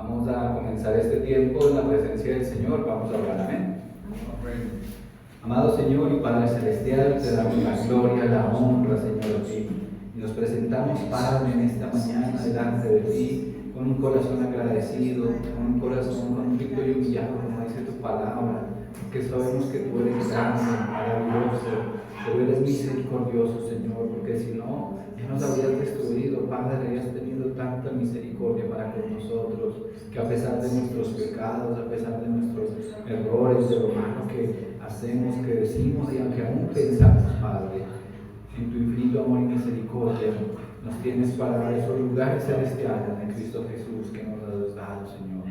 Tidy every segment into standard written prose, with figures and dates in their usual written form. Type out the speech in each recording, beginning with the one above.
Vamos a comenzar este tiempo en la presencia del Señor. Vamos a orar, amén. Amado Señor y Padre Celestial, te damos la gloria, la honra, Señor, a ti. Y nos presentamos, Padre, en esta mañana delante de ti, con un corazón agradecido, con un corazón contrito y humillado, como dice tu palabra, que sabemos que tú eres grande, maravilloso, que tú eres misericordioso, Señor, porque si no, ya nos habrías destruido, Padre, y has tenido tanta misericordia para con nosotros, que a pesar de nuestros pecados, a pesar de nuestros errores, de lo malo que hacemos, que decimos y aunque aún pensamos, Padre, en tu infinito amor y misericordia, nos tienes para esos lugares celestiales en Cristo Jesús que nos has dado, Señor.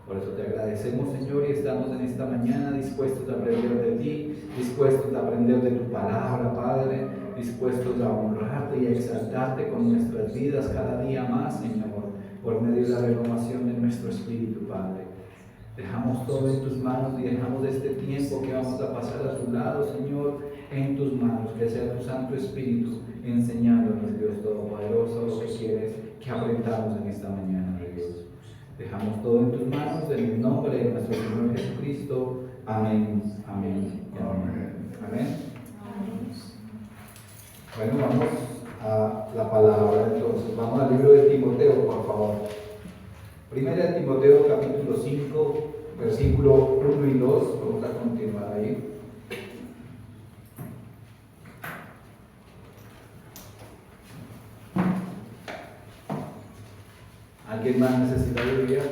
Por eso te agradecemos, Señor, y estamos en esta mañana dispuestos a aprender de ti, dispuestos a aprender de tu palabra, Padre, dispuestos a honrarte y a exaltarte con nuestras vidas cada día más, Señor, por medio de la renovación de nuestro espíritu, Padre. Dejamos todo en tus manos y dejamos este tiempo que vamos a pasar a tu lado, Señor, en tus manos, que sea tu Santo Espíritu enseñándonos, Dios Todopoderoso, lo que quieres que aprendamos en esta mañana, Dios. Dejamos todo en tus manos, en el nombre de nuestro Señor Jesucristo. Amén, amén, amén. Amén. Bueno, vamos a la palabra entonces. Vamos al libro de Timoteo, por favor. Primera de Timoteo, capítulo 5, versículo 1 y 2. Vamos a continuar ahí. ¿Alguien más necesita Biblia?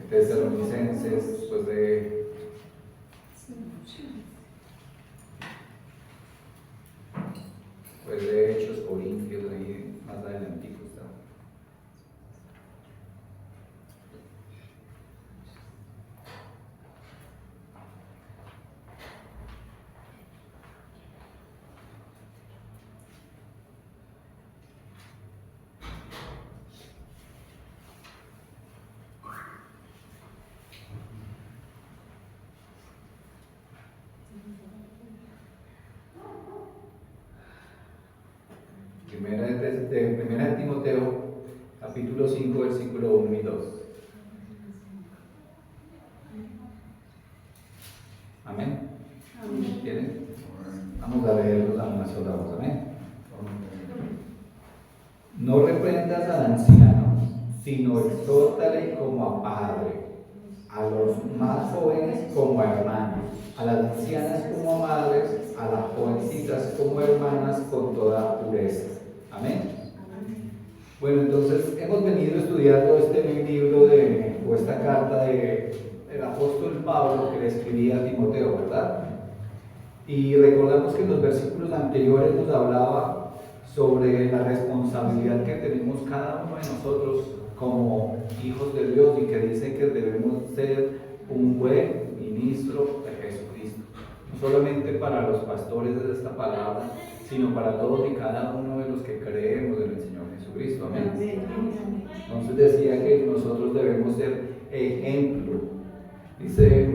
Tesalonicenses, pues de Hechos, Corintios, ahí más adelantico está. Primera de Timoteo, capítulo 5, versículo 1 y 2. Amén. ¿Tienen? Vamos a leerlos a una sola voz. Amén. No reprendas al anciano, sino exhórtale como a padre, a los más jóvenes como a hermanos, a las ancianas como a madres, a las jovencitas como hermanas con toda pureza. Amén. Bueno, entonces hemos venido estudiando este libro o esta carta del apóstol Pablo que le escribía a Timoteo, ¿verdad? Y recordamos que en los versículos anteriores nos hablaba sobre la responsabilidad que tenemos cada uno de nosotros como hijos de Dios y que dice que debemos ser un buen ministro de Jesucristo. No solamente para los pastores de esta palabra, sino para todos y cada uno de los que creemos en el Señor Jesucristo. Amén. Entonces decía que nosotros debemos ser ejemplo. Dice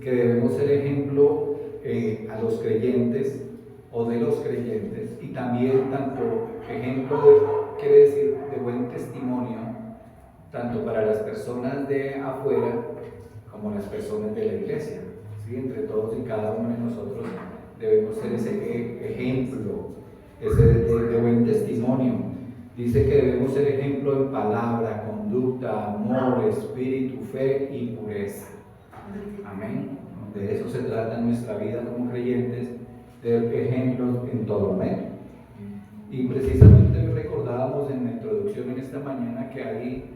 que debemos ser ejemplo a los creyentes o de los creyentes, y también tanto ejemplo quiere decir de buen testimonio, tanto para las personas de afuera como las personas de la iglesia. ¿Sí? Entre todos y cada uno de nosotros debemos ser ese ejemplo, ese de buen testimonio. Dice que debemos ser ejemplo en palabra, conducta, amor, espíritu, fe y pureza. Amén. De eso se trata nuestra vida como creyentes, de ejemplos en todo. Amén. Y precisamente recordábamos en la introducción en esta mañana que hay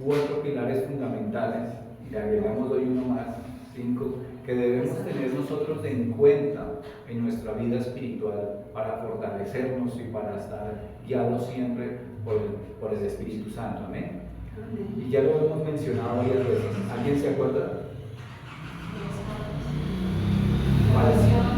4 pilares fundamentales, y le agregamos hoy uno más, 5, que debemos tener nosotros en cuenta en nuestra vida espiritual para fortalecernos y para estar guiados siempre por el Espíritu Santo. Amén. Y ya lo hemos mencionado varias veces. ¿Alguien se acuerda? Oración,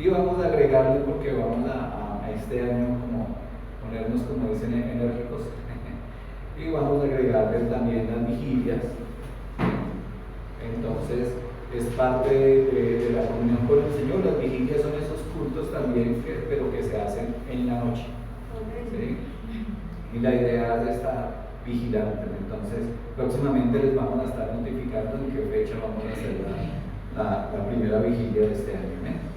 Y vamos a agregarle, porque vamos a este año como ponernos, como dicen, enérgicos, y vamos a agregarle también las vigilias. Entonces es parte de la comunión con el Señor. Las vigilias son esos cultos también, pero que se hacen en la noche, ¿sí? Y la idea es estar vigilantes. Entonces próximamente les vamos a estar notificando en qué fecha vamos a hacer la primera vigilia de este año, ¿eh?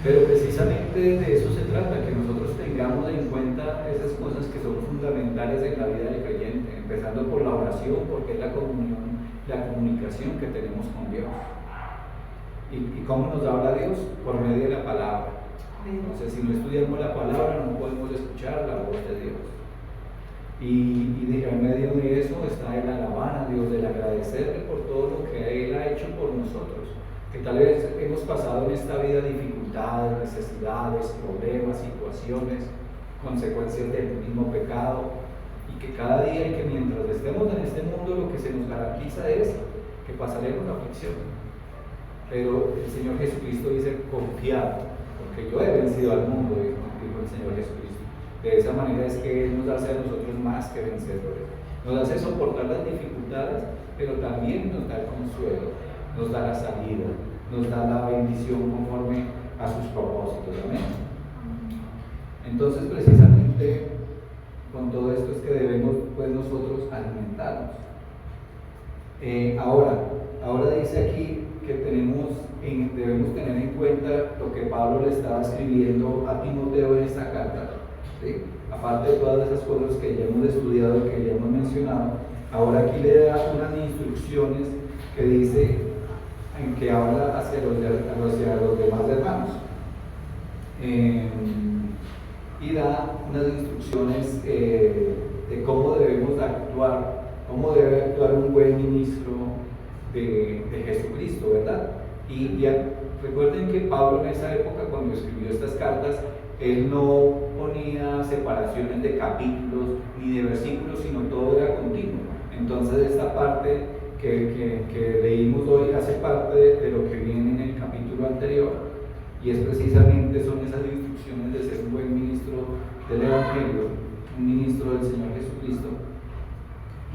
Pero precisamente de eso se trata, que nosotros tengamos en cuenta esas cosas que son fundamentales en la vida del creyente, empezando por la oración, porque es la comunión, la comunicación que tenemos con Dios. ¿Y cómo nos habla Dios? Por medio de la palabra. Entonces, si no estudiamos la palabra, no podemos escuchar la voz de Dios. Y en medio de eso está el alabar a Dios, el agradecerle por todo lo que Él ha hecho por nosotros. Que tal vez hemos pasado en esta vida dificultades, necesidades, problemas, situaciones, consecuencias del mismo pecado, y que cada día y que mientras estemos en este mundo lo que se nos garantiza es que pasaremos la aflicción. Pero el Señor Jesucristo dice: confiad, porque yo he vencido al mundo, dijo el Señor Jesucristo. De esa manera es que Él nos hace a nosotros más que vencedores. Nos hace soportar las dificultades, pero también nos da el consuelo, nos da la salida, nos da la bendición conforme a sus propósitos. Amén. Entonces, precisamente con todo esto es que debemos, pues, nosotros alimentarnos. Ahora dice aquí que debemos tener en cuenta lo que Pablo le estaba escribiendo a Timoteo en esta carta, ¿sí? Aparte de todas esas cosas que ya hemos estudiado y que ya hemos mencionado, ahora aquí le da unas instrucciones que dice, en que habla hacia los demás hermanos, y da unas instrucciones de cómo debemos actuar, cómo debe actuar un buen ministro de Jesucristo, ¿verdad? Y ya recuerden que Pablo en esa época, cuando escribió estas cartas, él no ponía separaciones de capítulos ni de versículos, sino todo era continuo. Entonces esta parte que leímos hoy hace parte de lo que viene en el capítulo anterior, y es precisamente son esas instrucciones de ser un buen ministro del Evangelio, un ministro del Señor Jesucristo,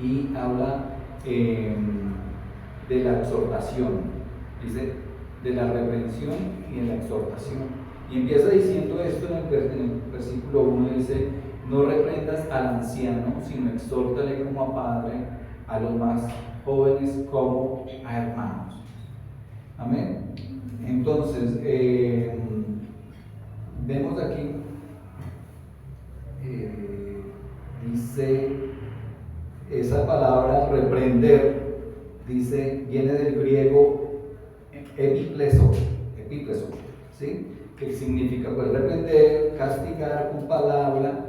y habla de la exhortación, dice de la reprensión y de la exhortación. Y empieza diciendo esto en el versículo 1, dice: no reprendas al anciano, sino exhórtale como a padre, a los más jóvenes como a hermanos. Amén. Entonces, vemos aquí, dice, esa palabra reprender, dice, viene del griego epikleso, ¿sí? Que significa, pues, reprender, castigar con palabra,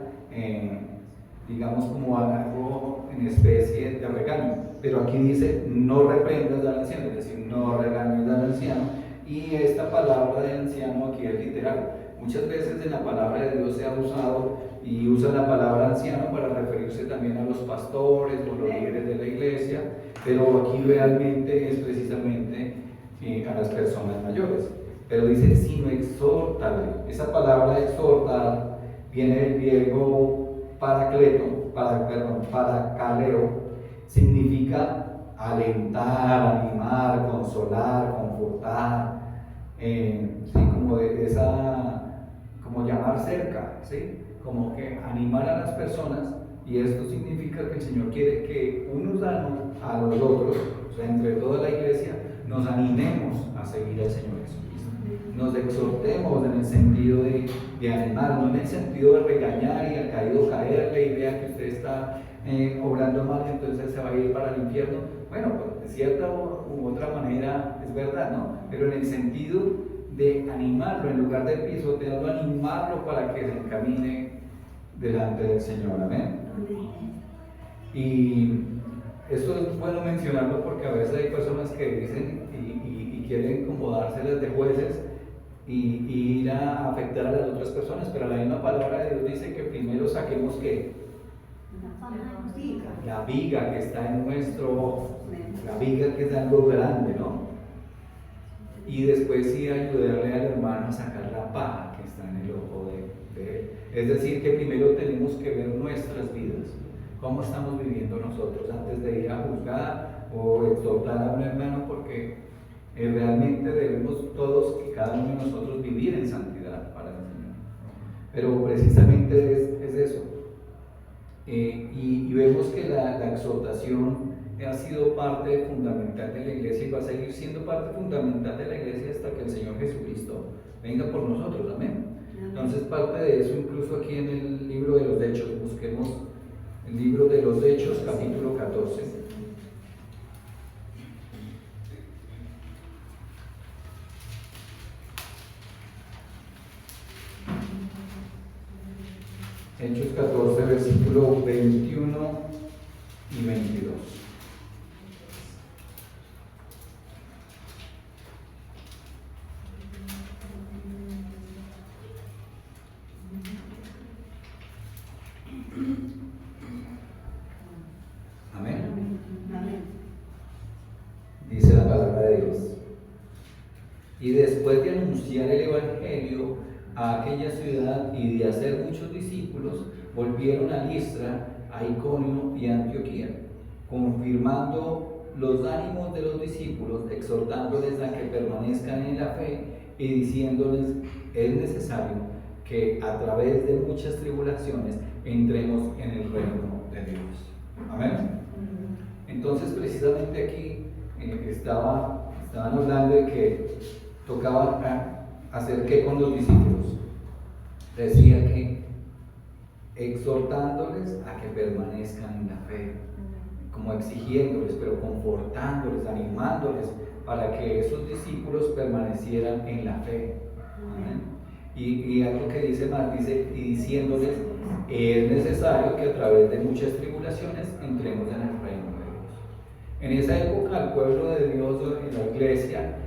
digamos como algo en especie de regaño. Pero aquí dice: no reprendas al anciano, es decir, no regañes al anciano. Y esta palabra de anciano aquí es literal. Muchas veces en la palabra de Dios se ha usado y usa la palabra anciano para referirse también a los pastores o los líderes de la iglesia, pero aquí realmente es precisamente a las personas mayores. Pero dice: sino exhórtale. Esa palabra exhortar viene del griego paracaleo, significa alentar, animar, consolar, confortar, ¿sí? Como llamar cerca, ¿sí? Como que animar a las personas. Y esto significa que el Señor quiere que unos a los otros, o sea, entre toda la iglesia, nos animemos a seguir al Señor Jesucristo. Nos exhortemos en el sentido de animar, no en el sentido de regañar y al caído caerle y vea que usted está obrando mal, entonces se va a ir para el infierno. Bueno, pues de cierta u otra manera es verdad, ¿no? Pero en el sentido de animarlo, en lugar de pisotearlo, animarlo para que se encamine delante del Señor. Amén. Y esto es bueno mencionarlo porque a veces hay personas que dicen y quieren como dárselas de jueces y ir a afectar a las otras personas, pero la misma palabra de Dios dice que primero saquemos ¿qué? La viga que está en nuestro ojo, la viga que es algo grande, ¿no? y después sí ayudarle al hermano a sacar la paja que está en el ojo de él. Es decir, que primero tenemos que ver nuestras vidas, cómo estamos viviendo nosotros antes de ir a juzgar o exhortar a un hermano, porque realmente debemos todos y cada uno de nosotros vivir en santidad para el Señor. Pero precisamente es eso. Y vemos que la exhortación ha sido parte fundamental de la iglesia y va a seguir siendo parte fundamental de la iglesia hasta que el Señor Jesucristo venga por nosotros, amén. Entonces parte de eso incluso aquí en el libro de los Hechos, busquemos el libro de los Hechos, capítulo 14. Hechos 14, versículo 21 y 22. Amén. Dice la palabra de Dios. Y después de anunciar el Evangelio a aquella ciudad y de hacer muchos discípulos, volvieron a Listra, a Iconio y a Antioquía, confirmando los ánimos de los discípulos, exhortándoles a que permanezcan en la fe y diciéndoles: es necesario que a través de muchas tribulaciones entremos en el reino de Dios. Amén. Entonces precisamente aquí estaban hablando de que tocaba hacer qué con los discípulos. Decía que exhortándoles a que permanezcan en la fe, como exigiéndoles, pero confortándoles, animándoles para que esos discípulos permanecieran en la fe. ¿Amén? Y algo que dice más, dice: y diciéndoles, es necesario que a través de muchas tribulaciones entremos en el reino de Dios. En esa época el pueblo de Dios, en la iglesia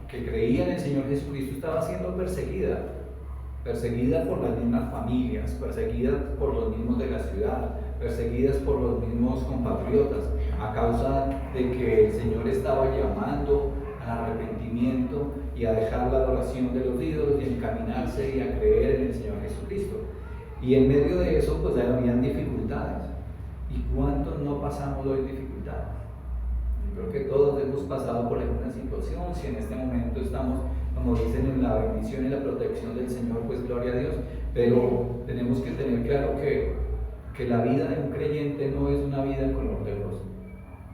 que creía en el Señor Jesucristo, estaba siendo perseguida por las mismas familias, perseguidas por los mismos de la ciudad, perseguidas por los mismos compatriotas, a causa de que el Señor estaba llamando al arrepentimiento y a dejar la adoración de los ídolos y encaminarse y a creer en el Señor Jesucristo. Y en medio de eso pues habían dificultades. ¿Y cuántos no pasamos hoy dificultades? Creo que todos hemos pasado por alguna situación. Si en este momento estamos, como dicen, en la bendición y la protección del Señor, pues gloria a Dios. Pero tenemos que tener claro que la vida de un creyente no es una vida color de rosa,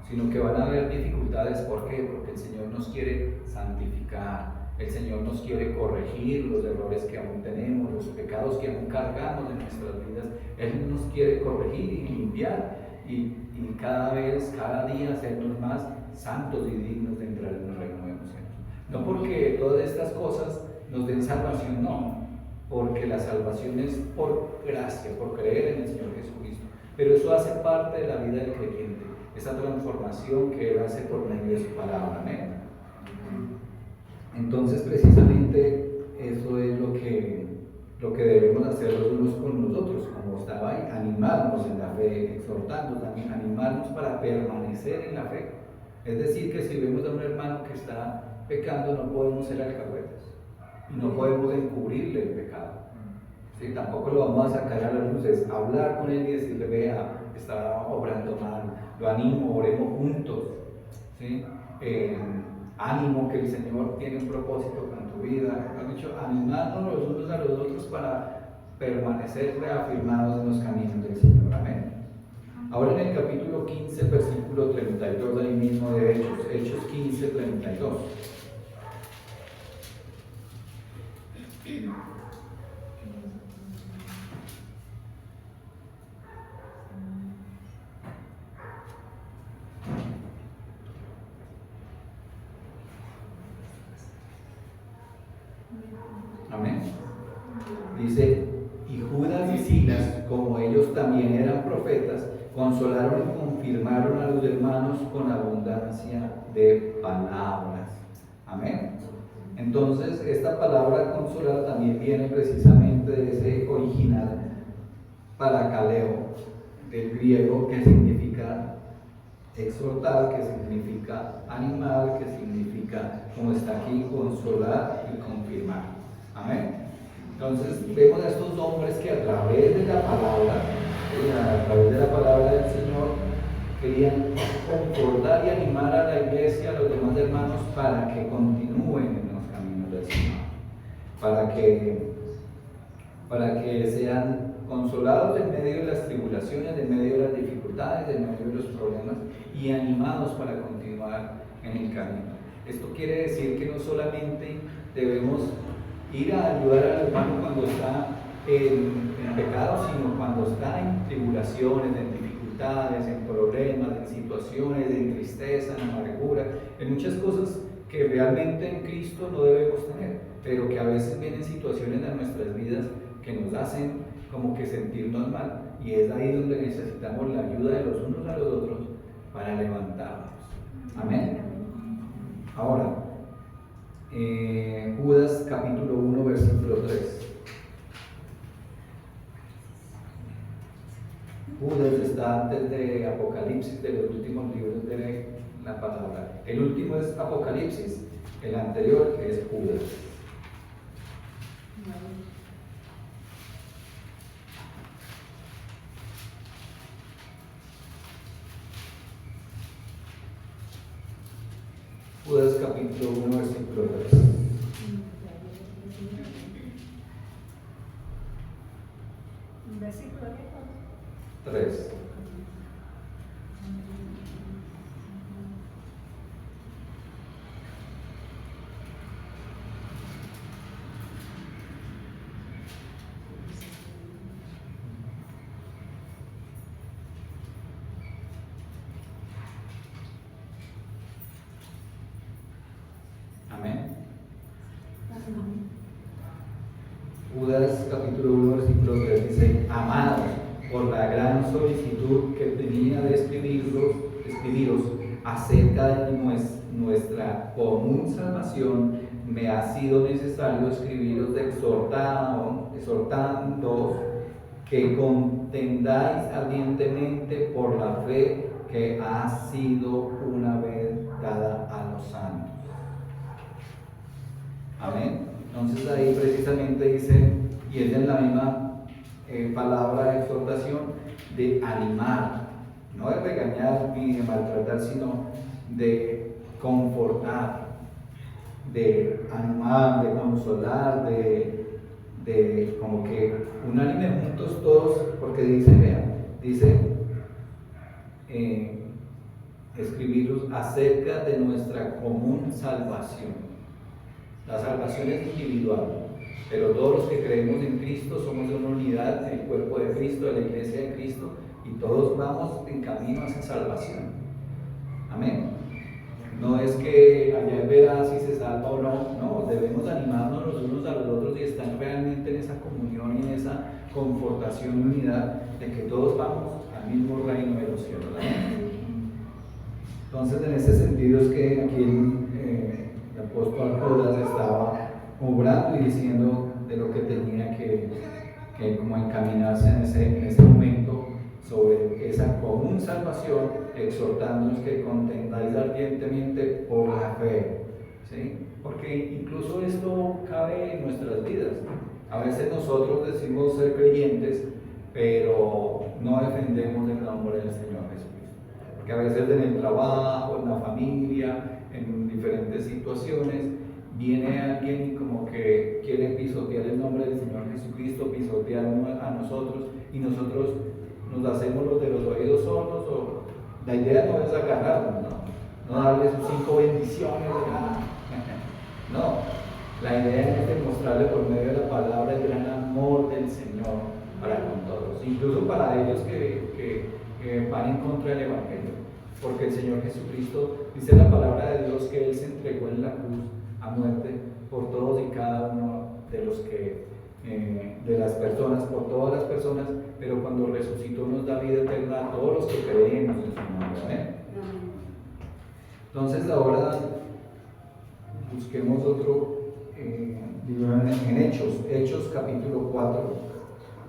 sino que van a haber dificultades. ¿Por qué? Porque el Señor nos quiere santificar, el Señor nos quiere corregir los errores que aún tenemos, los pecados que aún cargamos en nuestras vidas. Él nos quiere corregir y limpiar y cada vez, cada día hacernos más santos y dignos de entrar en el reino de los cielos. No porque todas estas cosas nos den salvación, no, porque la salvación es por gracia, por creer en el Señor Jesucristo. Pero eso hace parte de la vida del creyente, esa transformación que Él hace por medio de su palabra. Amén. Entonces precisamente eso es lo que debemos hacer los unos con los otros, como estaba ahí: animarnos en la fe, exhortarnos, animarnos para permanecer en la fe. Es decir, que si vemos a un hermano que está pecando, no podemos ser alcahuetas y no podemos encubrirle el pecado. ¿Sí? Tampoco lo vamos a sacar a las luces, hablar con él y decirle: vea, está obrando mal, lo animo, oremos juntos. ¿Sí? Ánimo, que el Señor tiene un propósito con tu vida. Lo han dicho, animándonos los unos a los otros para permanecer reafirmados en los caminos del Señor. Amén. Ahora en el capítulo 15, versículo 32, ahí mismo de Hechos 15, 32. Amén. Dice: y Judas y Silas, como ellos también eran profetas, consolaron y confirmaron a los hermanos con abundancia de palabras. Amén. Entonces esta palabra consolar también viene precisamente de ese original parakaleo del griego, que significa Exhortar, que significa animar, que significa, como está aquí, consolar y confirmar. Amén. Entonces vemos a estos hombres que a través de la palabra, del Señor, querían confortar y animar a la iglesia, a los demás hermanos, para que continúen en los caminos del Señor, para que sean consolados en medio de las tribulaciones, en medio de las dificultades, en medio de los problemas, y animados para continuar en el camino. Esto quiere decir que no solamente debemos ir a ayudar al hermano cuando está en pecado, sino cuando está en tribulaciones, en dificultades, en problemas, en situaciones, en tristeza, en amargura, en muchas cosas que realmente en Cristo no debemos tener, pero que a veces vienen situaciones en nuestras vidas que nos hacen como que sentirnos mal, y es ahí donde necesitamos la ayuda de los unos a los otros para levantarnos. Amén. Ahora, Judas capítulo 1 versículo 3. Judas está antes de Apocalipsis, de los últimos libros de la palabra. El último es Apocalipsis, el anterior es Judas. Judas capítulo 1 versículo 3. ¿Versículo 3. Amén. Judas capítulo 1 versículo 3 dice: amados, por la gran solicitud que tenía de escribiros acerca de nuestra común salvación, me ha sido necesario escribiros exhortando que contendáis ardientemente por la fe que ha sido una vez dada a los santos. Amén. Entonces ahí precisamente dice, y es en la misma palabra de exhortación, de animar, no de regañar ni de maltratar, sino de confortar, de animar, de consolar, de como que unánime juntos todos, porque dice, vean, escribiros acerca de nuestra común salvación. La salvación es individual, pero todos los que creemos en Cristo somos una unidad, el cuerpo de Cristo, de la iglesia de Cristo, y todos vamos en camino a esa salvación. Amén. No es que allá verá si se salva o no, debemos animarnos los unos a los otros y estar realmente en esa comunión y en esa confortación y unidad de que todos vamos al mismo reino de los cielos. Amén. Entonces, en ese sentido es que aquí el apóstol Judas estaba obrando y diciendo de lo que tenía que como encaminarse en ese momento sobre esa común salvación, exhortándonos que contendáis ardientemente por la fe, ¿sí? Porque incluso esto cabe en nuestras vidas. A veces nosotros decimos ser creyentes, pero no defendemos el nombre del Señor Jesucristo. Porque a veces en el trabajo, en la familia, en diferentes situaciones, viene alguien y como que quiere pisotear el nombre del Señor Jesucristo, pisotearnos a nosotros, y nosotros nos hacemos los de los oídos sordos. O la idea no es agarrarnos, no darle sus 5 bendiciones, no, la idea es demostrarle por medio de la palabra el gran amor del Señor para con todos, incluso para ellos que van en contra del Evangelio, porque el Señor Jesucristo, dice la palabra de Dios, que Él se entregó en la cruz a muerte por todos y cada uno de los de las personas, por todas las personas, pero cuando resucitó nos da vida eterna a todos los que creemos en su nombre. Amén. Entonces ahora busquemos otro libro en Hechos capítulo 4,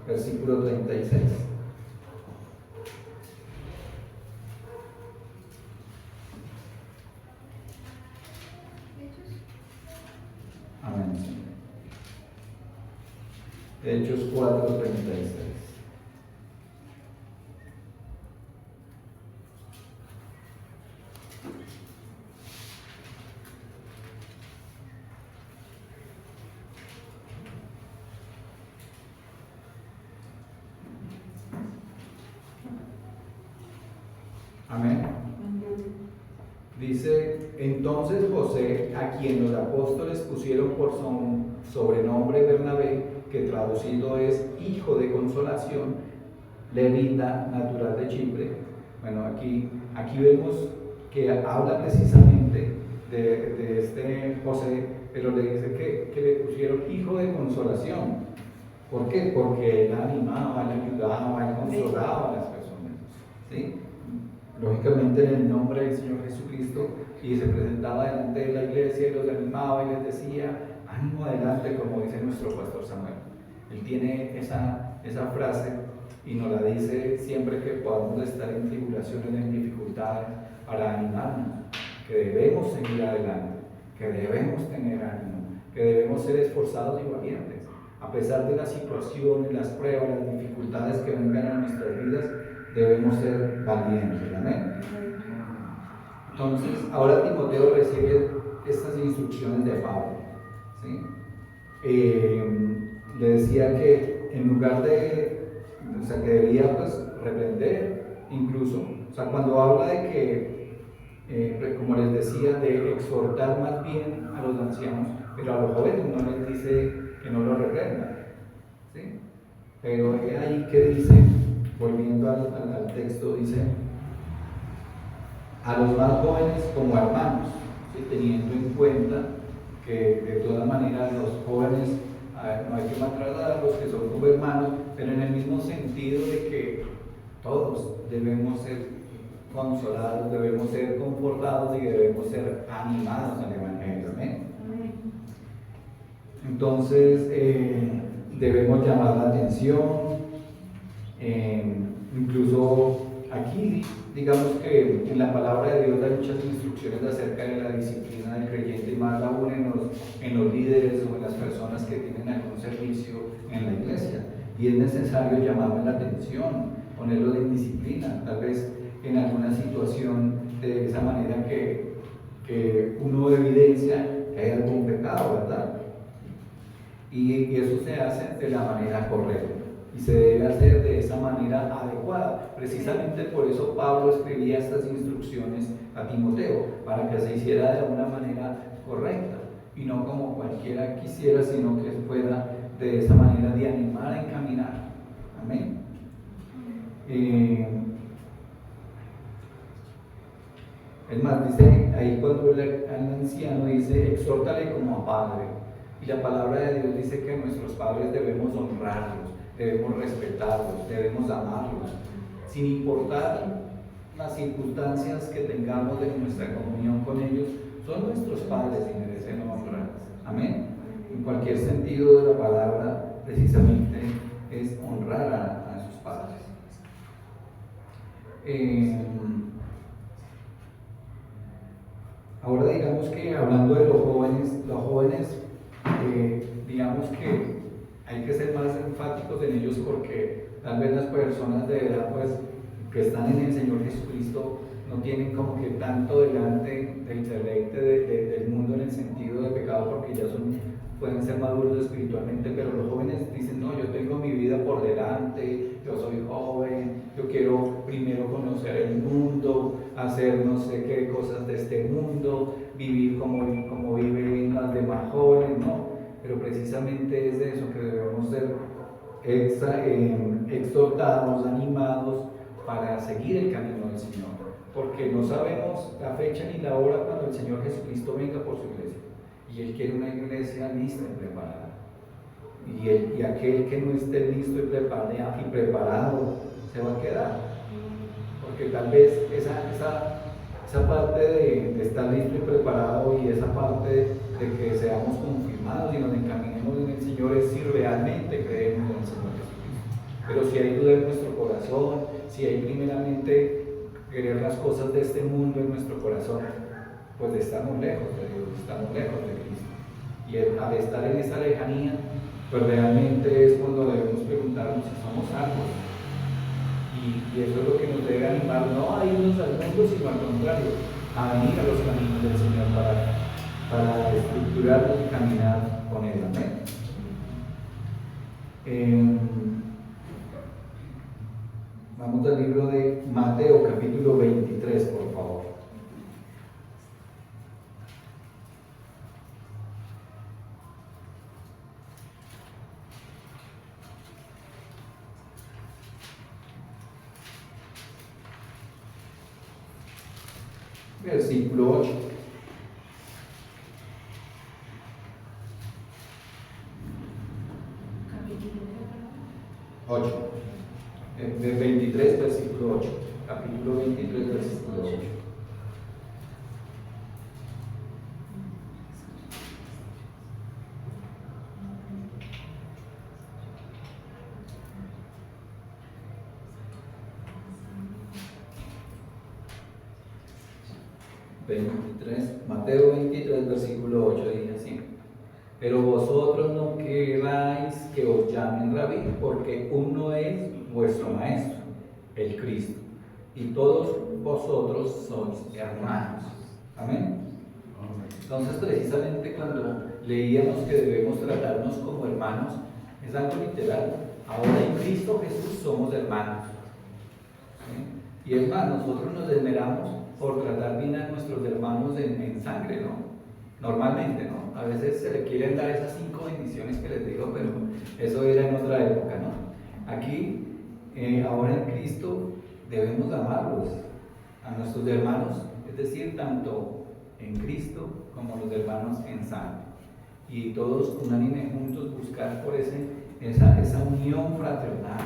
versículo 36. Hechos 4:36. Amén. Dice, entonces José, a quien los apóstoles pusieron por sobrenombre Bernabé, que traducido es hijo de consolación, levita, natural de Chipre. Bueno, aquí vemos que habla precisamente de este José, pero le dice que le pusieron hijo de consolación. ¿Por qué? Porque él animaba, él ayudaba, él consolaba a las personas, ¿sí? Lógicamente en el nombre del Señor Jesucristo, y se presentaba delante de la iglesia y los animaba y les decía, ánimo adelante, como dice nuestro pastor Samuel. Él tiene esa frase y nos la dice siempre que podamos estar en tribulaciones, en dificultades, para animarnos, que debemos seguir adelante, que debemos tener ánimo, que debemos ser esforzados y valientes. A pesar de las situaciones, las pruebas, las dificultades que vengan a nuestras vidas, debemos ser valientes. Amén. Entonces, ahora Timoteo recibe estas instrucciones de Pablo, ¿sí? Le decía que en lugar de, que debía pues reprender, incluso, cuando habla de que, como les decía, de exhortar más bien a los ancianos, pero a los jóvenes no les dice que no los reprendan, ¿sí? Pero ahí que dice, volviendo al texto, dice, a los más jóvenes como hermanos, ¿sí? Teniendo en cuenta que de todas maneras los jóvenes no hay que maltratarlos, que son como hermanos, pero en el mismo sentido de que todos debemos ser consolados, debemos ser confortados y debemos ser animados al Evangelio. ¿Amén? Entonces debemos llamar la atención, incluso aquí digamos que en la palabra de Dios hay muchas instrucciones acerca de la disciplina del creyente, y más aún en los líderes o en las personas que tienen algún servicio en la iglesia, y es necesario llamarles la atención, ponerlos en disciplina, tal vez en alguna situación de esa manera que uno evidencia que hay algún pecado, ¿verdad? Y eso se hace de la manera correcta y se debe hacer de esa manera adecuada. Precisamente por eso Pablo escribía estas instrucciones a Timoteo, para que se hiciera de una manera correcta y no como cualquiera quisiera, sino que fuera de esa manera de animar a encaminar. Amén. Es más, dice ahí cuando al anciano dice, exhórtale como a padre. Y la palabra de Dios dice que nuestros padres debemos honrarlos, debemos respetarlos, debemos amarlos, sin importar las circunstancias que tengamos de nuestra comunión con ellos. Son nuestros padres y merecen honrar. Amén. En cualquier sentido de la palabra, precisamente es honrar a sus padres. Ahora digamos que hablando de los jóvenes, digamos que hay que ser más enfáticos en ellos, porque tal vez las personas de edad pues que están en el Señor Jesucristo no tienen como que tanto delante del deleite del mundo en el sentido de pecado, porque ya pueden ser maduros espiritualmente, pero los jóvenes dicen, no, yo tengo mi vida por delante, yo soy joven, yo quiero primero conocer el mundo, hacer no sé qué cosas de este mundo, vivir como viven las demás jóvenes, no, pero precisamente es de eso que debemos ser exhortados, animados para seguir el camino del Señor, porque no sabemos la fecha ni la hora cuando el Señor Jesucristo venga por su iglesia, y Él quiere una iglesia lista y preparada, y aquel que no esté listo y preparado se va a quedar, porque tal vez esa parte de estar listo y preparado, y esa parte de que seamos confirmados y nos encaminemos en el Señor, es si realmente creemos en el Señor Jesucristo. Pero si hay duda en nuestro corazón, si hay primeramente querer las cosas de este mundo en nuestro corazón, pues estamos lejos de Dios, estamos lejos de Cristo. Y al estar en esa lejanía, pues realmente es cuando debemos preguntarnos si somos salvos. Y eso es lo que nos debe animar, no a irnos al mundo, sino al contrario, a venir a los caminos del Señor para estructurarnos y caminar con Él. Amén. Vamos al libro de Mateo, capítulo 23, por favor. Versículo 8. De 23, versículo 8. Capítulo 23, versículo 8. Mateo 23, versículo 8 dice así: pero vosotros no queráis que os llamen rabí, porque uno es vuestro maestro, el Cristo, y todos vosotros sois hermanos. Amén. Entonces, precisamente cuando leíamos que debemos tratarnos como hermanos, es algo literal. Ahora en Cristo Jesús somos hermanos. ¿Sí? Y es más, nosotros nos esmeramos por tratar bien a nuestros hermanos en sangre, ¿no? Normalmente, ¿no? A veces se le quieren dar esas 5 bendiciones que les digo, pero eso era en otra época, ¿no? Aquí, ahora en Cristo, debemos amarlos, a nuestros hermanos, es decir, tanto en Cristo como los hermanos en sangre. Y todos unánime juntos buscar por esa unión fraternal,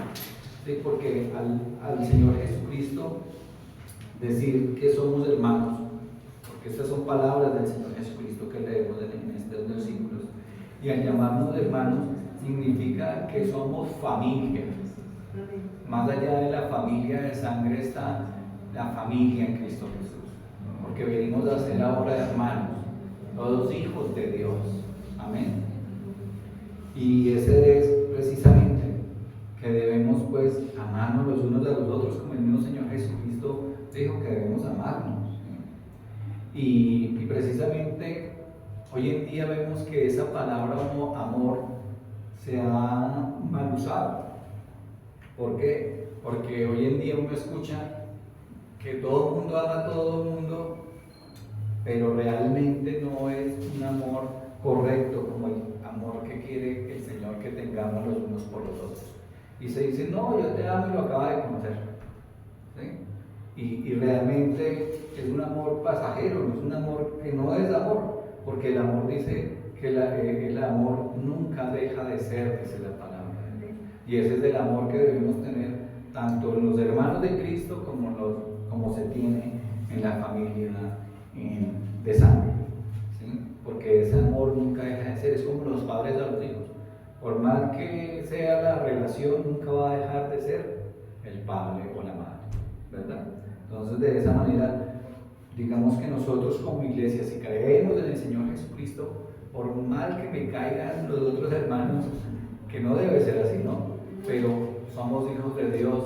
¿sí? Porque al Señor Jesucristo decir que somos hermanos, porque estas son palabras del Señor Jesucristo que leemos en estos versículos, y al llamarnos hermanos significa que somos familia. Más allá de la familia de sangre está la familia en Cristo Jesús, porque venimos a ser ahora hermanos, todos hijos de Dios. Amén. Y ese es precisamente que debemos pues amarnos los unos a los otros, como el mismo Señor Jesucristo dijo que debemos amarnos. Y precisamente hoy en día vemos que esa palabra amor se ha mal usado. ¿Por qué? Porque hoy en día uno escucha que todo el mundo ama a todo el mundo, pero realmente no es un amor correcto como el amor que quiere el Señor que tengamos los unos por los otros. Y se dice, no, yo te amo y lo acaba de conocer. ¿Sí? Y realmente es un amor pasajero, no es un amor que no es amor, porque el amor dice que el amor nunca deja de ser, dice la palabra de Dios. Y ese es el amor que debemos tener tanto en los hermanos de Cristo como se tiene en la familia de sangre. ¿Sí? Porque ese amor nunca deja de ser, es como los padres a los hijos. Por más que sea la relación, nunca va a dejar de ser el padre o la madre, ¿verdad? Entonces, de esa manera, digamos que nosotros como iglesia, si creemos en el Señor Jesucristo, por mal que me caigan los otros hermanos, que no debe ser así, ¿no? Pero somos hijos de Dios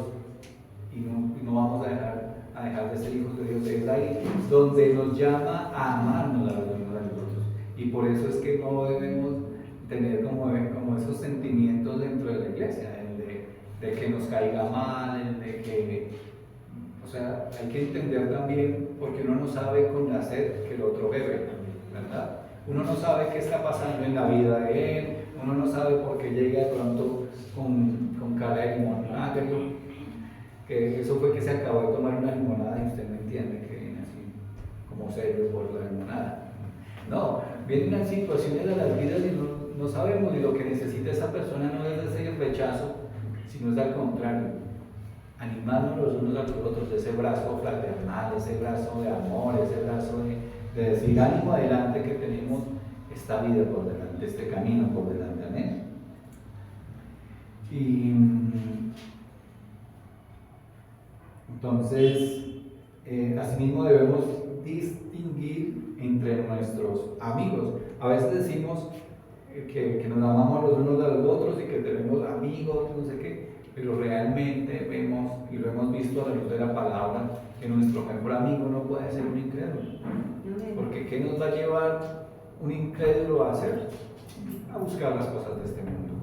y no vamos a dejar de ser hijos de Dios. Es ahí donde nos llama a amarnos a los unos a los otros. Y por eso es que no debemos tener como esos sentimientos dentro de la iglesia, el de que nos caiga mal, el de que... O sea, hay que entender también, porque uno no sabe con la sed que el otro bebe, ¿verdad? Uno no sabe qué está pasando en la vida de él, uno no sabe por qué llega de pronto con cara de limonada, que eso fue que se acabó de tomar una limonada y usted no entiende que viene así, como serio por la limonada. No, vienen las situaciones de las vidas y no sabemos, y lo que necesita esa persona no es ese rechazo, sino es al contrario. Animarnos los unos a los otros, ese brazo fraternal, ese brazo de amor, ese brazo de decir ánimo adelante, que tenemos esta vida por delante, este camino por delante. Amén. Y entonces, asimismo debemos distinguir entre nuestros amigos. A veces decimos que nos amamos los unos a los otros y que tenemos amigos, no sé qué, pero realmente vemos, y lo hemos visto a la luz de la palabra, que nuestro mejor amigo no puede ser un incrédulo. Porque ¿qué nos va a llevar un incrédulo a hacer? A buscar las cosas de este mundo,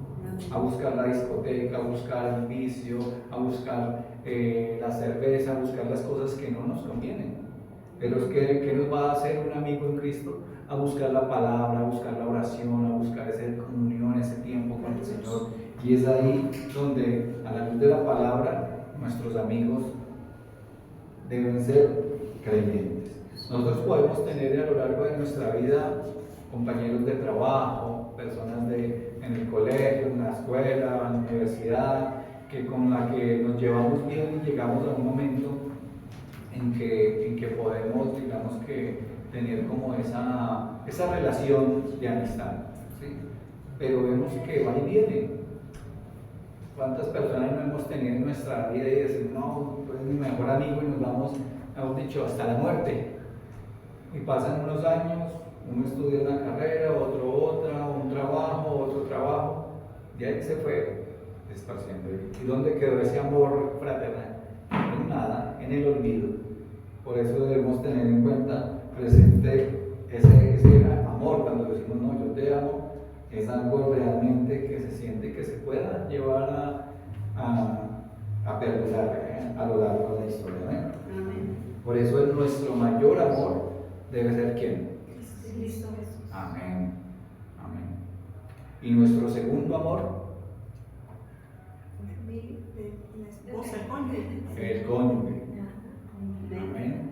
a buscar la discoteca, a buscar el vicio, a buscar la cerveza, a buscar las cosas que no nos convienen. Pero ¿qué nos va a hacer un amigo en Cristo? A buscar la palabra, a buscar la oración, a buscar esa comunión, ese tiempo con el Señor. Y es ahí donde, a la luz de la palabra, nuestros amigos deben ser creyentes. Nosotros podemos tener a lo largo de nuestra vida compañeros de trabajo, personas en el colegio, en la escuela, en la universidad, con la que nos llevamos bien y llegamos a un momento en que podemos, digamos que, tener como esa relación de amistad, ¿sí? Pero vemos que va y viene. ¿Cuántas personas no hemos tenido en nuestra vida y decimos, no, tú eres mi mejor amigo y nos vamos, hemos dicho, hasta la muerte? Y pasan unos años, uno estudia una carrera, otro otra, un trabajo, otro trabajo, y ahí se fue esparciendo. ¿Y dónde quedó ese amor fraternal? En nada, en el olvido. Por eso debemos tener en cuenta presente ese amor. Cuando decimos, no, yo te amo, es algo realmente que se siente que se pueda llevar a perdurar a lo largo de la historia, ¿no? Amén. Por eso nuestro mayor amor debe ser ¿quién? Cristo. Amén. Amén. ¿Y nuestro segundo amor? El cónyuge. Amén.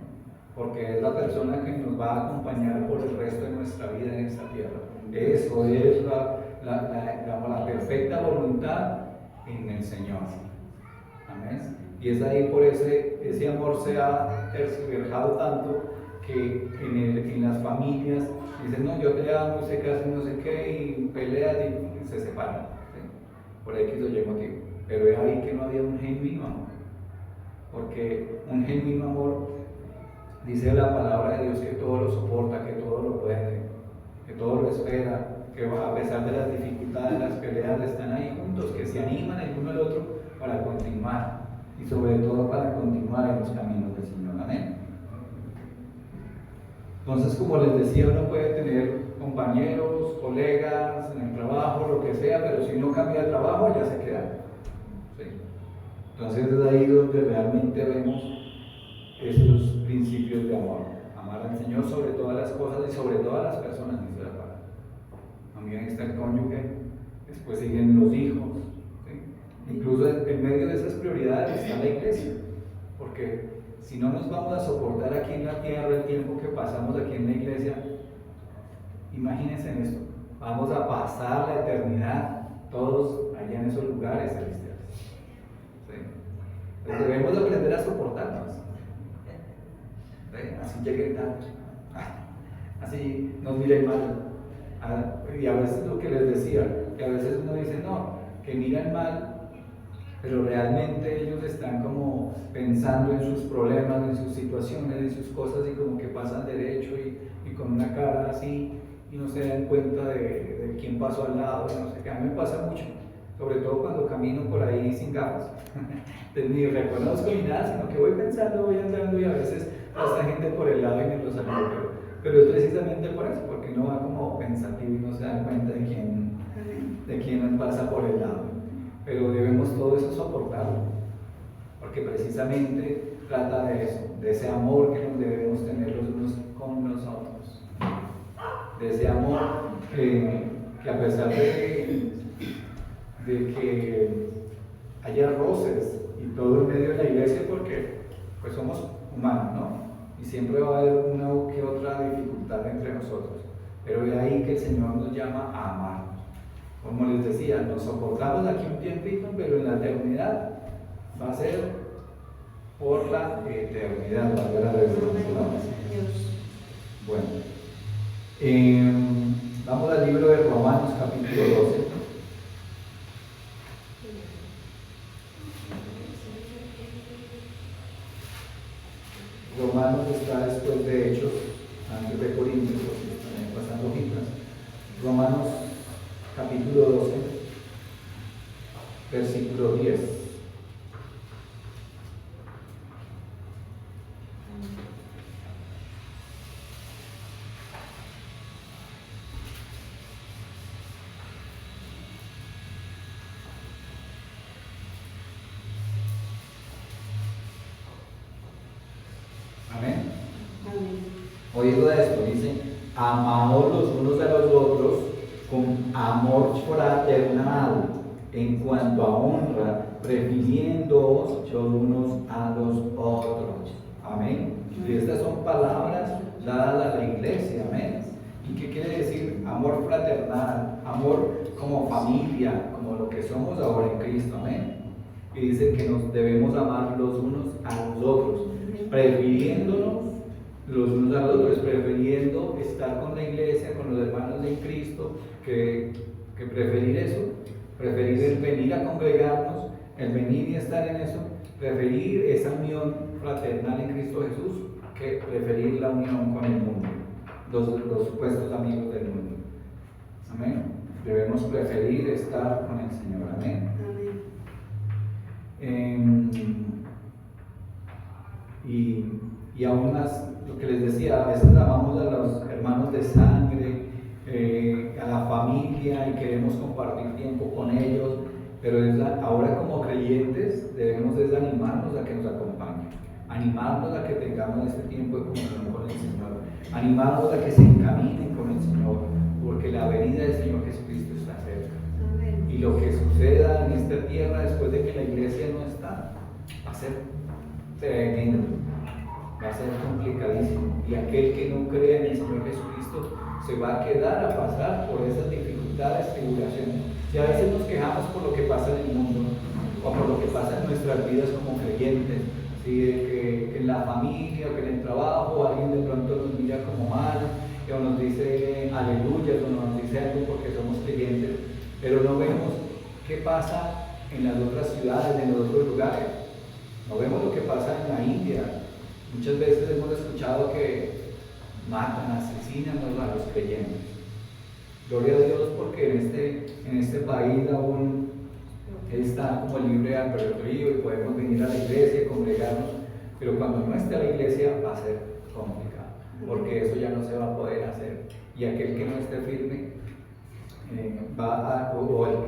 Porque es la persona que nos va a acompañar por el resto de nuestra vida en esta tierra. Eso es la perfecta voluntad en el Señor. Amén. Y es ahí por ese amor se ha tergiversado tanto que en las familias dicen, no, yo te amo, y se casan, no sé qué, y pelean y se separan, ¿sí? Por X o Y motivo. Pero es ahí que no había un genuino amor. Porque un genuino amor, dice la palabra de Dios, que todo lo soporta, que todo lo puede, que todo lo espera, que a pesar de las dificultades, las peleas, están ahí juntos, que se animan el uno al otro para continuar, y sobre todo para continuar en los caminos del Señor. Amén. Entonces, como les decía, uno puede tener compañeros, colegas, en el trabajo, lo que sea, pero si no cambia de trabajo, ya se queda. ¿Sí? Entonces, es ahí donde realmente vemos esos principios de amor. Amar al Señor sobre todas las cosas y sobre todas las personas, dice la palabra. También está el cónyuge, después siguen los hijos. ¿Sí? Incluso en medio de esas prioridades está la iglesia, porque si no nos vamos a soportar aquí en la tierra el tiempo que pasamos aquí en la iglesia, imagínense en esto, vamos a pasar la eternidad todos allá en esos lugares celestiales. ¿Sí? Entonces debemos aprender a soportarnos. ¿Sí? Así lleguen tanto, así nos miren mal. Y a veces lo que les decía, que a veces uno dice, no, que miran mal, pero realmente ellos están como pensando en sus problemas, en sus situaciones, en sus cosas, y como que pasan derecho y con una cara así, y no se dan cuenta de quién pasó al lado, no sé qué. A mí me pasa mucho, sobre todo cuando camino por ahí sin gafas. Ni reconozco ni nada, sino que voy pensando, voy andando, y a veces pasa gente por el lado y me lo saludo, pero es precisamente por eso, porque uno va como pensativo y no se da cuenta de quién pasa por el lado. Pero debemos todo eso soportarlo, porque precisamente trata de eso, de ese amor que nos debemos tener los unos con los otros, de ese amor que a pesar de que haya roces y todo en medio de la iglesia, porque pues somos humanos, ¿no? Y siempre va a haber una que otra dificultad entre nosotros, pero de ahí que el Señor nos llama a amar. Como les decía, nos soportamos aquí un tiempito, pero en la eternidad va a ser por la eternidad, la verdad de Dios. Bueno, vamos al libro de Romanos, capítulo 12. Romanos está después de Hechos, antes de Corintios, porque están pasando hojitas. Romanos Oído esto, dice, amaos los unos a los otros con amor fraternal, en cuanto a honra, prefiriéndoos los unos a los otros. Amén. Y estas son palabras dadas a la iglesia. Amén. ¿Y qué quiere decir? Amor fraternal, amor como familia, como lo que somos ahora en Cristo. Amén. Y dice que nos debemos amar los unos a los otros, prefiriéndonos los unos a los otros, prefiriendo estar con la iglesia, con los hermanos de Cristo, que preferir eso, preferir el venir a congregarnos, el venir y estar en eso, preferir esa unión fraternal en Cristo Jesús, que preferir la unión con el mundo, los supuestos amigos del mundo. Amén. Debemos preferir estar con el Señor. Amén. Y aún más, lo que les decía, a veces amamos a los hermanos de sangre, a la familia, y queremos compartir tiempo con ellos, pero ahora como creyentes debemos desanimarnos a que nos acompañen, animarnos a que tengamos este tiempo de comunión con el Señor, animarnos a que se encaminen con el Señor, porque la venida del Señor Jesucristo está cerca. Amén. Y lo que suceda en esta tierra después de que la iglesia no está, va a ser tremendo, va a ser complicadísimo, y aquel que no cree en el Señor Jesucristo se va a quedar a pasar por esas dificultades, tribulaciones. Y a veces nos quejamos por lo que pasa en el mundo, o por lo que pasa en nuestras vidas como creyentes, ¿sí? De que en la familia o que en el trabajo alguien de pronto nos mira como mal, o nos dice aleluya, o nos dice algo porque somos creyentes, pero no vemos qué pasa en las otras ciudades, en los otros lugares. No vemos lo que pasa en la India. Muchas veces hemos escuchado que matan, asesinan a los creyentes. Gloria a Dios, porque en este país aún está como libre albedrío y podemos venir a la iglesia y congregarnos, pero cuando no esté la iglesia va a ser complicado, porque eso ya no se va a poder hacer. Y aquel que no esté firme,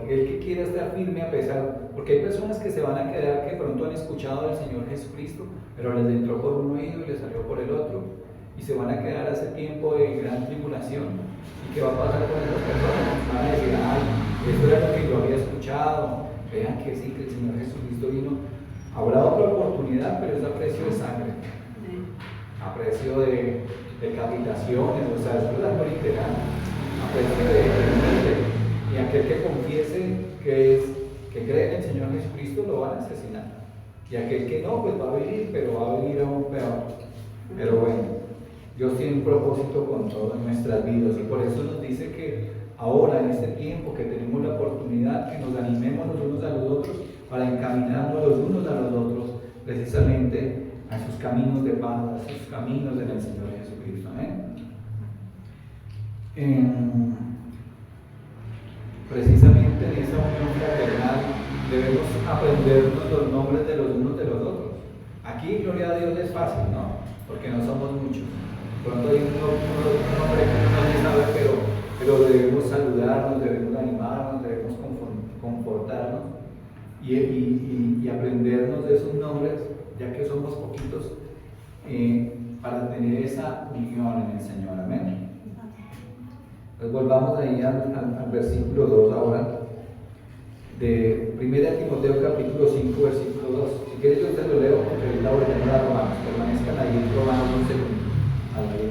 el que quiera estar firme a pesar, porque hay personas que se van a quedar que pronto han escuchado del Señor Jesucristo, pero les entró por un oído y les salió por el otro, y se van a quedar a ese tiempo de gran tribulación. ¿Y qué va a pasar con esas personas? Van a decir, ay, eso era lo que yo había escuchado, vean que sí, que el Señor Jesucristo vino. Habrá otra oportunidad, pero es a precio de sangre, a precio de decapitaciones, o sea, eso es algo literal, a precio de muerte. Y aquel que confiese que cree en el Señor Jesucristo lo van a asesinar. Y aquel que no, pues va a vivir, pero va a vivir aún peor. Pero bueno, Dios tiene un propósito con todas nuestras vidas, y por eso nos dice que ahora, en este tiempo que tenemos la oportunidad, que nos animemos los unos a los otros para encaminarnos los unos a los otros precisamente a sus caminos de paz, a sus caminos en el Señor Jesucristo. Amén. Precisamente en esa unión fraternal debemos aprendernos los nombres de los unos de los otros. Aquí, gloria a Dios, es fácil, ¿no? Porque no somos muchos. Pronto hay un nombre que no se sabe, pero debemos saludarnos, debemos animarnos, debemos confortarnos y aprendernos de esos nombres, ya que somos poquitos, para tener esa unión en el Señor. Amén. Pues volvamos ahí al versículo 2 ahora, de 1 Timoteo capítulo 5, versículo 2. Si quieres yo te lo leo, porque ahorita voy a tener a Romanos, permanezcan ahí en Romanos un segundo.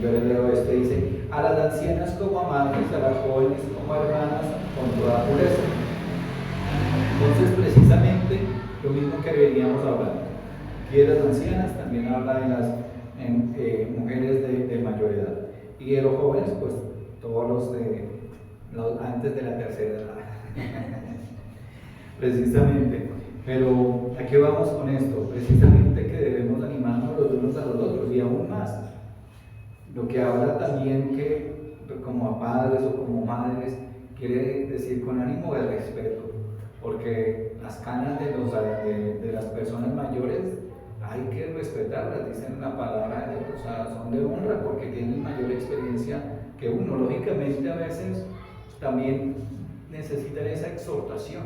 Yo le leo dice, a las ancianas como amantes, a las jóvenes como hermanas, con toda pureza. Entonces, precisamente lo mismo que veníamos hablando. Aquí de las ancianas también habla de las mujeres de mayor edad. Y de los jóvenes, pues todos los antes de la tercera edad. Precisamente. Pero ¿a qué vamos con esto? Precisamente que debemos animarnos los unos a los otros, y aún más. Lo que habla también que como a padres o como madres quiere decir con ánimo de respeto, porque las canas de las personas mayores hay que respetarlas, dicen la palabra de Dios, o sea, son de honra porque tienen mayor experiencia que uno. Lógicamente a veces también necesitan esa exhortación,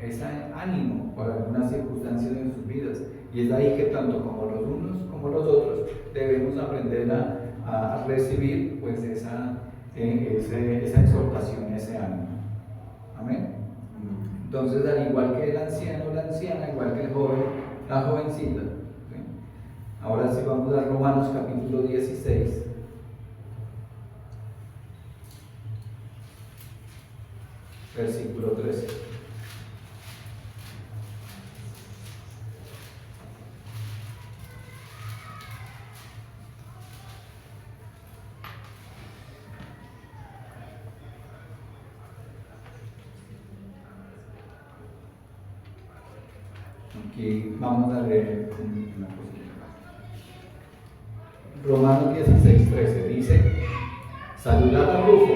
ese ánimo para algunas circunstancias en sus vidas, y es ahí que tanto como los unos como los otros debemos aprender a a recibir pues esa exhortación, ese ánimo. Amén. Entonces, al igual que el anciano, la anciana, igual que el joven, la jovencita. ¿Sí? Ahora sí vamos a Romanos capítulo 16. Versículo 13. Aquí vamos a leer una cosita. Romanos 16:13 dice: saludad a Rufo,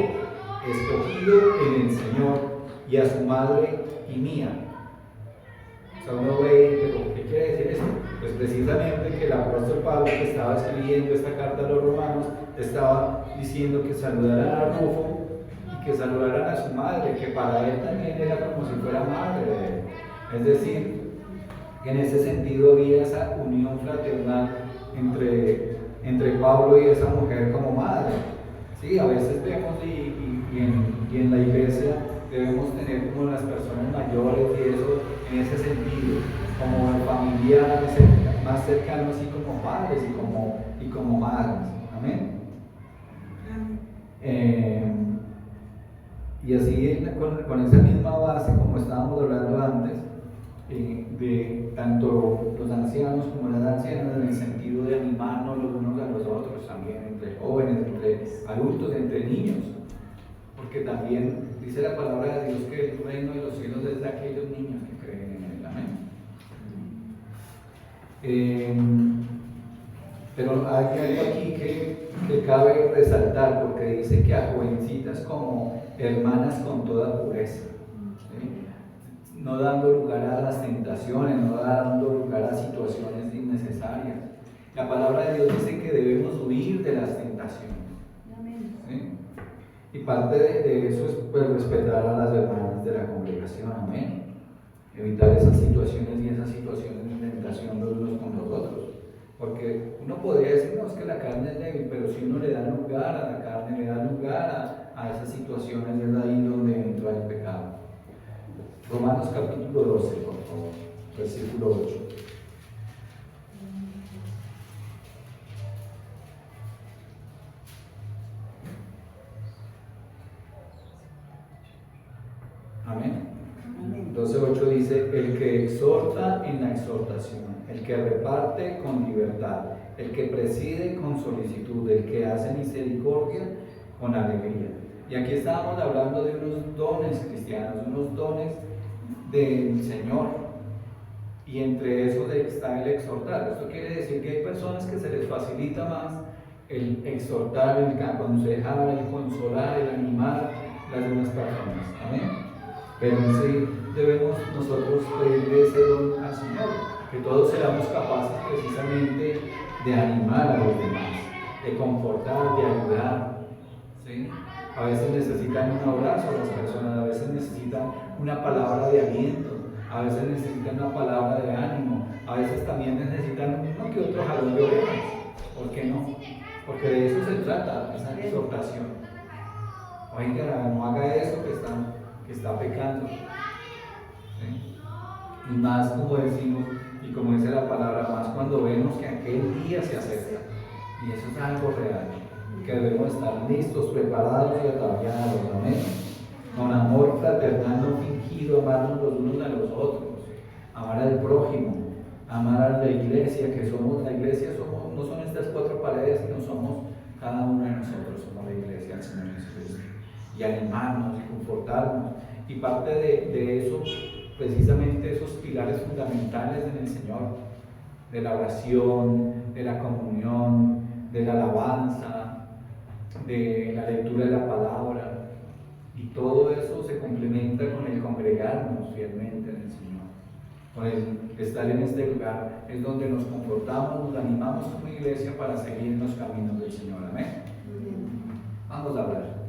escogido en el Señor, y a su madre y mía. O sea, uno ve, pero ¿qué quiere decir esto? Pues precisamente que el apóstol Pablo, que estaba escribiendo esta carta a los romanos, estaba diciendo que saludaran a Rufo y que saludaran a su madre, que para él también era como si fuera madre de él. Es decir, en ese sentido había esa unión fraternal entre Pablo y esa mujer como madre. Sí, a veces vemos y en la iglesia debemos tener como las personas mayores y eso en ese sentido, como familiares más cercanos, así como padres y como madres. Amén. Y así con esa misma base, como estábamos hablando antes, de tanto los ancianos como las ancianas, en el sentido de animarnos los unos a los otros, también entre jóvenes, entre adultos, entre niños, porque también dice la palabra de Dios que el reino de los cielos es de aquellos niños que creen en él. Amén. Pero hay algo aquí que cabe resaltar, porque dice que a jovencitas como hermanas con toda pureza, ¿sí? No dando lugar a las tentaciones, no dando lugar a situaciones innecesarias. La palabra de Dios dice que debemos huir de las tentaciones. ¿Sí? Y parte de eso es pues, respetar a las hermanas de la congregación. Amén. Evitar esas situaciones y esas situaciones de tentación los unos con los otros. Porque uno podría decir, no, es que la carne es débil, pero si uno le da lugar a la carne, le da lugar a esas situaciones, es ahí donde entra el pecado. Romanos capítulo 12, por favor, versículo 8. Amén. 12:8 dice: el que exhorta en la exhortación, el que reparte con libertad, el que preside con solicitud, el que hace misericordia con alegría. Y aquí estábamos hablando de unos dones cristianos, unos dones del Señor, y entre esos está el exhortar. Esto quiere decir que hay personas que se les facilita más el exhortar, el aconsejar, el consolar, el animar las demás personas. Amén. Pero sí debemos nosotros pedirle ese don al Señor, que todos seamos capaces precisamente de animar a los demás, de confortar, de ayudar. ¿Sí? A veces necesitan un abrazo a las personas, a veces necesitan una palabra de aliento, a veces necesitan una palabra de ánimo, a veces también necesitan uno que otro jalón de orejas. ¿Por qué no? Porque de eso se trata, esa exhortación. Oiga, no haga eso que está pecando. ¿Sí? Y más, como decimos, y como dice la palabra, más cuando vemos que aquel día se acerca. Y eso es algo real, que debemos estar listos, preparados y ataviados. Amén. Con amor fraternal no fingido, amarnos los unos a los otros, amar al prójimo, amar a la iglesia, que somos la iglesia, no son estas cuatro paredes, sino somos cada uno de nosotros, somos la iglesia del Señor Jesucristo. Y animarnos y confortarnos. Y parte de eso, precisamente esos pilares fundamentales en el Señor, de la oración, de la comunión, de la alabanza, de la lectura de la palabra, y todo eso se complementa con el congregarnos fielmente en el Señor, con el estar en este lugar, es donde nos confortamos, nos animamos como iglesia para seguir en los caminos del Señor. Amén. Vamos a hablar.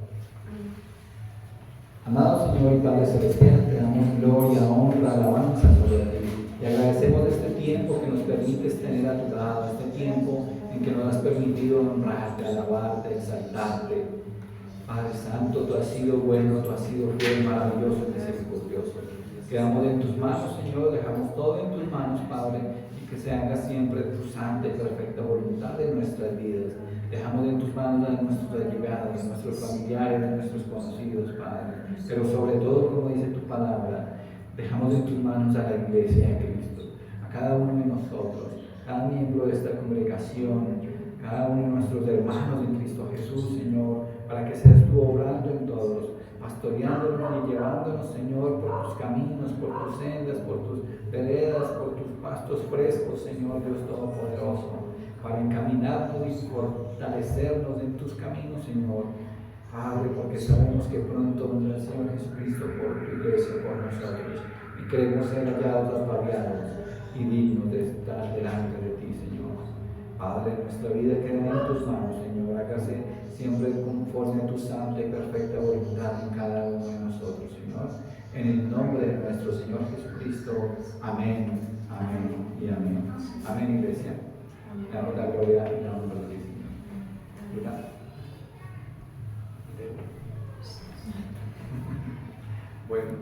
Amado Señor y Padre Celestial, te damos gloria, honra, alabanza sobre ti. Y agradecemos este tiempo que nos permites tener a tu lado, este tiempo en que nos has permitido honrarte, alabarte, exaltarte. Padre Santo, tú has sido bueno, tú has sido fiel, maravilloso y misericordioso. Quedamos en tus manos, Señor, dejamos todo en tus manos, Padre, y que se haga siempre tu santa y perfecta voluntad en nuestras vidas. Dejamos en tus manos a nuestros allegados, a nuestros familiares, a nuestros conocidos, Padre. Pero sobre todo, como dice tu palabra, dejamos en tus manos a la iglesia de Cristo, a cada uno de nosotros, cada miembro de esta congregación, cada uno de nuestros hermanos en Cristo Jesús, Señor, para que seas tú obrando en todos, pastoreándonos y llevándonos, Señor, por tus caminos, por tus sendas, por tus veredas, por tus pastos frescos, Señor Dios Todopoderoso, para encaminarnos y fortalecernos en tus caminos, Señor. Padre, porque sabemos que pronto vendrá el Señor Jesucristo por tu iglesia, por nosotros, y queremos ser hallados, ataviados y dignos de estar delante de ti, Señor. Padre, nuestra vida queda en tus manos, Señor. Hágase siempre conforme a tu santa y perfecta voluntad en cada uno de nosotros, Señor. En el nombre de nuestro Señor Jesucristo. Amén, amén y amén. Amén, iglesia. Damos la gloria y la honra del Señor. ¿Verdad? Bueno.